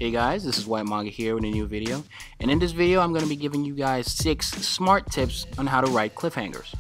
Hey guys, this is White Manga here with a new video, and in this video I'm going to be giving you guys 6 smart tips on how to write cliffhangers.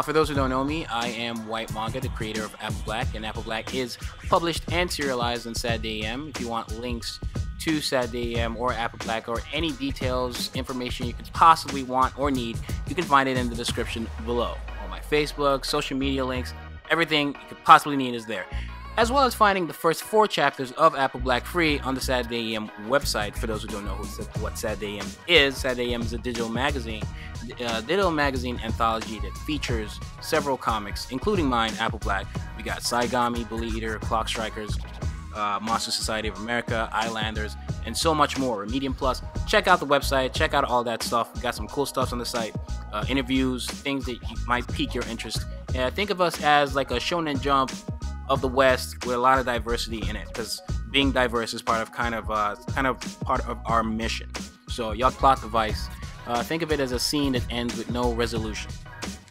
For those who don't know me, I am White Manga, the creator of Apple Black, and Apple Black is published and serialized on Saturday AM. If you want links to Saturday AM or Apple Black or any details, information you could possibly want or need, you can find it in the description below. All my Facebook, social media links, everything you could possibly need is there, as well as finding the first 4 chapters of Apple Black free on the Saturday AM website. For those who don't know what Saturday AM is a digital magazine anthology that features several comics, including mine, Apple Black. We got Saigami, Bully Eater, Clock Strikers, Monster Society of America, Islanders, and so much more. Medium Plus. Check out the website, check out all that stuff. We got some cool stuff on the site, interviews, things that might pique your interest. Think of us as like a Shonen Jump of the West with a lot of diversity in it, because being diverse is part of part of our mission. So y'all plot device. Think of it as a scene that ends with no resolution.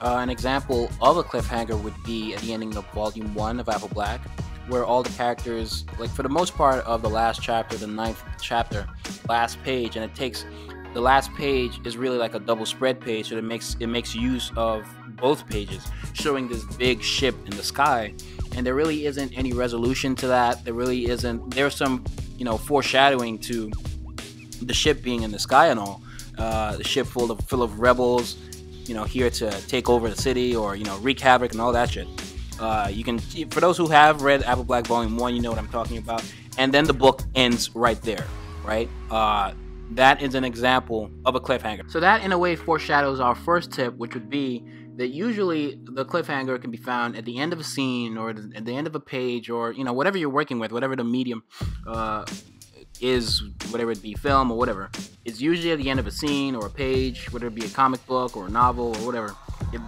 An example of a cliffhanger would be at the ending of Volume 1 of Apple Black, where all the characters, like for the most part of the last chapter, the 9th chapter, last page, and the last page is really like a double spread page, so it makes use of both pages, showing this big ship in the sky. And there really isn't any resolution to that. There's some, foreshadowing to the ship being in the sky and all. The ship full of rebels, here to take over the city or, wreak havoc and all that shit. For those who have read Apple Black Volume 1, you know what I'm talking about. And then the book ends right there, right? That is an example of a cliffhanger. So that, in a way, foreshadows our first tip, which would be that usually the cliffhanger can be found at the end of a scene or at the end of a page, or whatever you're working with, whatever the medium is, whatever it be, film or whatever. It's usually at the end of a scene or a page, whether it be a comic book or a novel or whatever.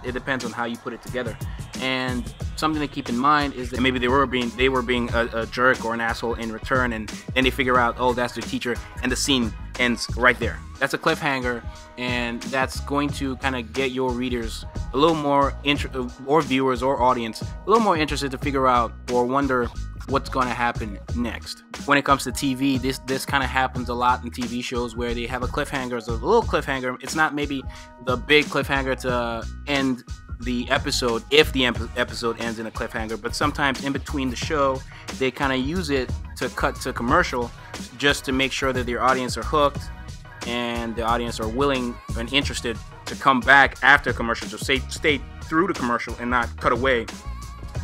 It depends on how you put it together. And something to keep in mind is that maybe they were being a jerk or an asshole in return, and then they figure out, oh, that's their teacher, and the scene ends right there. That's a cliffhanger, and that's going to kind of get your readers a little more or viewers or audience a little more interested to figure out or wonder what's going to happen next. When it comes to TV, this kind of happens a lot in TV shows where they have a cliffhanger, so a little cliffhanger. It's not maybe the big cliffhanger to end the episode if the episode ends in a cliffhanger, but sometimes in between the show they kind of use it to cut to commercial, just to make sure that their audience are hooked and the audience are willing and interested to come back after commercial, so stay through the commercial and not cut away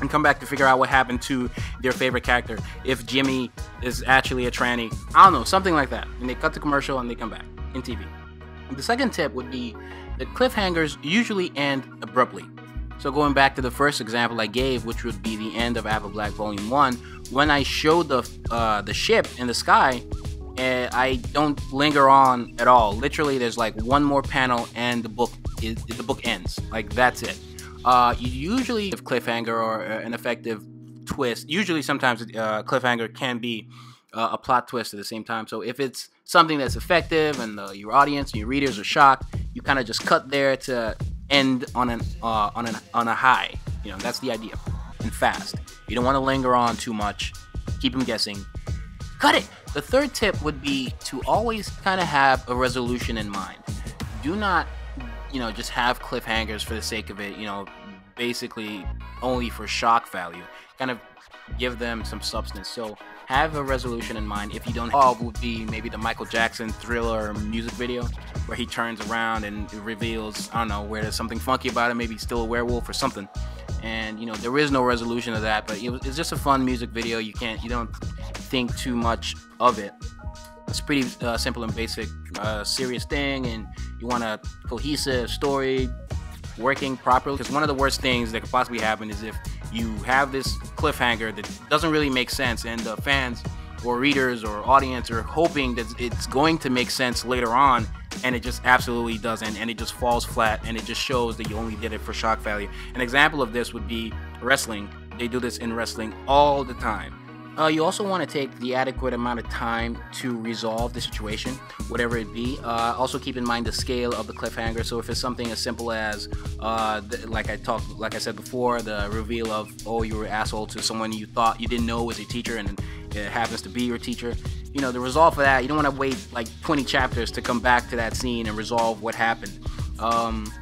and come back to figure out what happened to their favorite character. If Jimmy is actually a tranny, I don't know, something like that. And they cut the commercial and they come back in TV. The second tip would be that cliffhangers usually end abruptly. So going back to the first example I gave, which would be the end of Apple Black Volume 1, when I showed the ship in the sky, I don't linger on at all. Literally, there's like one more panel and the book ends. Like, that's it. You usually, if cliffhanger or an effective twist, usually sometimes cliffhanger can be a plot twist at the same time. So if it's something that's effective and your audience and your readers are shocked, you kind of just cut there to end on a high. That's the idea, and fast. You don't want to linger on too much. Keep them guessing. Cut it. The third tip would be to always kind of have a resolution in mind. Do not just have cliffhangers for the sake of it, basically only for shock value. Kind of give them some substance. So have a resolution in mind. If you don't have, would be maybe the Michael Jackson Thriller music video, where he turns around and reveals, I don't know, where there's something funky about him, maybe he's still a werewolf or something. And there is no resolution to that, but it's just a fun music video. You don't think too much of it. It's pretty simple and basic, serious thing, and you want a cohesive story working properly. Because one of the worst things that could possibly happen is if you have this cliffhanger that doesn't really make sense, and the fans or readers or audience are hoping that it's going to make sense later on, and it just absolutely doesn't, and it just falls flat, and it just shows that you only did it for shock value. An example of this would be wrestling. They do this in wrestling all the time. You also want to take the adequate amount of time to resolve the situation, whatever it be. Also keep in mind the scale of the cliffhanger. So if it's something as simple as, like I said before, the reveal of, oh, you were an asshole to someone you thought you didn't know was your teacher, and it happens to be your teacher, you know, the resolve for that, you don't want to wait like 20 chapters to come back to that scene and resolve what happened.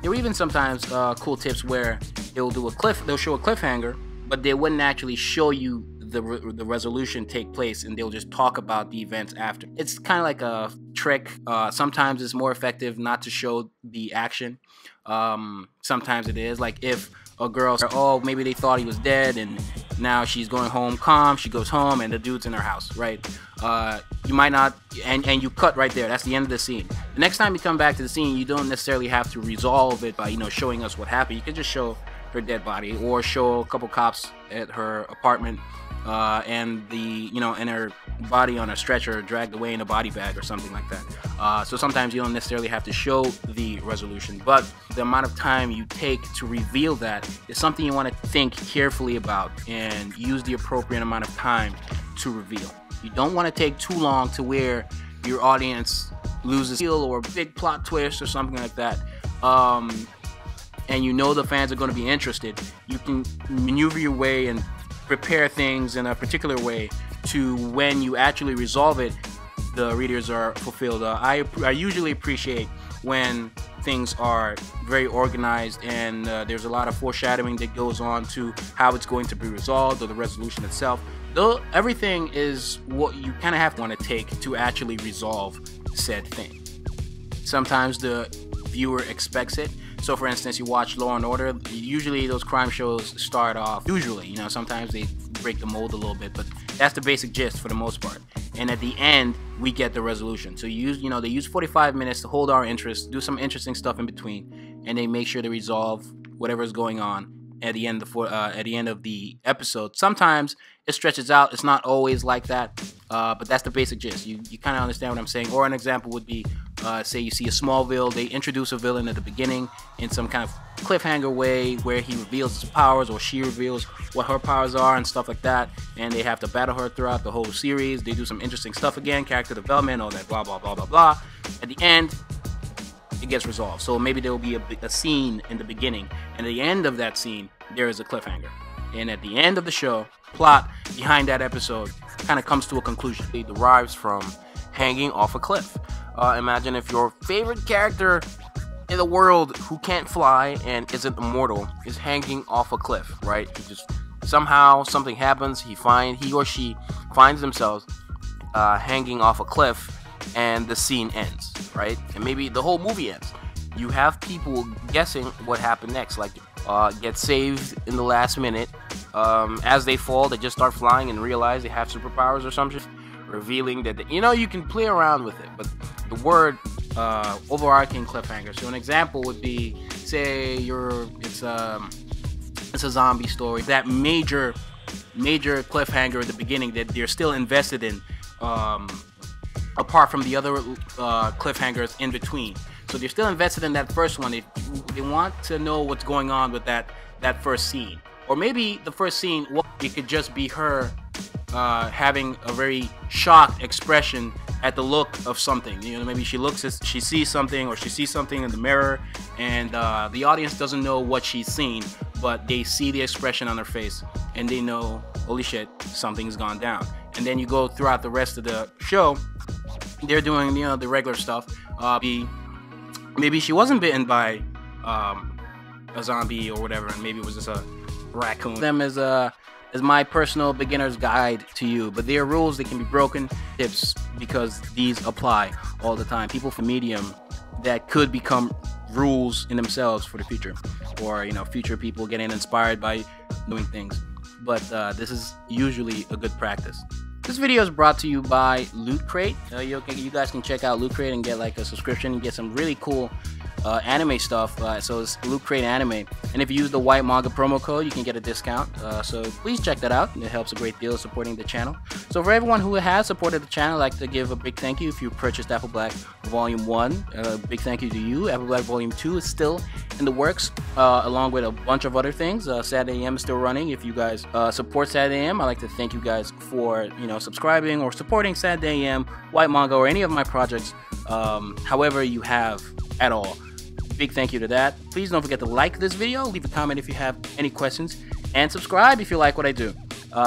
There were even sometimes cool tips where they'll show a cliffhanger, but they wouldn't actually show you the resolution take place, and they'll just talk about the events after. It's kind of like a trick. Sometimes it's more effective not to show the action. Sometimes it is, like if a girl, oh, maybe they thought he was dead and now she's going home calm, she goes home and the dude's in her house, right? You might not, and you cut right there. That's the end of the scene. The next time you come back to the scene, you don't necessarily have to resolve it by, you know, showing us what happened. You can just show her dead body, or show a couple cops at her apartment, and and her body on a stretcher dragged away in a body bag or something like that. So sometimes you don't necessarily have to show the resolution, but the amount of time you take to reveal that is something you want to think carefully about and use the appropriate amount of time to reveal. You don't want to take too long to where your audience loses feel, or a big plot twist or something like that. And you know the fans are going to be interested. You can maneuver your way and prepare things in a particular way to when you actually resolve it, the readers are fulfilled. I usually appreciate when things are very organized and there's a lot of foreshadowing that goes on to how it's going to be resolved, or the resolution itself. Though everything is what you kind of have to want to take to actually resolve said thing. Sometimes the viewer expects it. So for instance, you watch Law and Order, usually those crime shows start off, usually, you know, sometimes they break the mold a little bit, but that's the basic gist for the most part. And at the end, we get the resolution. So they use 45 minutes to hold our interest, do some interesting stuff in between, and they make sure to resolve whatever is going on at the end of the episode. Sometimes it stretches out. It's not always like that, but that's the basic gist. You kind of understand what I'm saying. Or an example would be, say you see a Smallville, they introduce a villain at the beginning in some kind of cliffhanger way where he reveals his powers, or she reveals what her powers are and stuff like that, and they have to battle her throughout the whole series. They do some interesting stuff again, character development, all that blah blah blah blah blah. At the end, it gets resolved. So maybe there will be a scene in the beginning, and at the end of that scene there is a cliffhanger, and at the end of the show, plot behind that episode kind of comes to a conclusion. It derives from hanging off a cliff. Imagine if your favorite character in the world who can't fly and isn't immortal is hanging off a cliff, right? He just somehow something happens, he or she finds themselves hanging off a cliff, and the scene ends, right? And maybe the whole movie ends. You have people guessing what happened next, like get saved in the last minute. As they fall, they just start flying and realize they have superpowers or something, revealing that you can play around with it, but the word overarching cliffhanger. So an example would be, say it's a zombie story, that major cliffhanger at the beginning that they're still invested in, apart from the other cliffhangers in between. So they're still invested in that first one. They want to know what's going on with that first scene. Or maybe the first scene, it could just be her having a very shocked expression at the look of something. Maybe she sees something, or she sees something in the mirror, and the audience doesn't know what she's seen, but they see the expression on her face, and they know, holy shit, something's gone down. And then you go throughout the rest of the show, they're doing the regular stuff. Maybe she wasn't bitten by a zombie or whatever, and maybe it was just a raccoon. Them as my personal beginner's guide to you, but there are rules that can be broken, tips, because these apply all the time. People for Medium that could become rules in themselves for the future, or future people getting inspired by doing things. But this is usually a good practice. This video is brought to you by Loot Crate. You guys can check out Loot Crate and get like a subscription and get some really cool anime stuff. So it's Loot Crate Anime, and if you use the White Manga promo code, you can get a discount. So please check that out. It helps a great deal supporting the channel. So for everyone who has supported the channel, I'd like to give a big thank you. If you purchased Apple Black Volume 1, big thank you to you. Apple Black Volume 2 is still in the works, along with a bunch of other things. Saturday AM is still running. If you guys support Saturday AM, I'd like to thank you guys for subscribing or supporting Saturday AM, White Manga, or any of my projects, however you have at all. Big thank you to that. Please don't forget to like this video, leave a comment if you have any questions, and subscribe if you like what I do.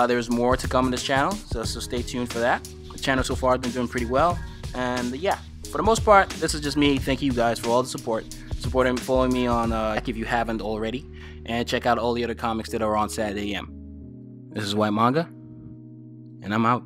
There's more to come on this channel, so stay tuned for that. The channel so far has been doing pretty well. And yeah, for the most part, this is just me. Thank you guys for all the support. Supporting, following me on if you haven't already. And check out all the other comics that are on Saturday AM. This is White Manga, and I'm out.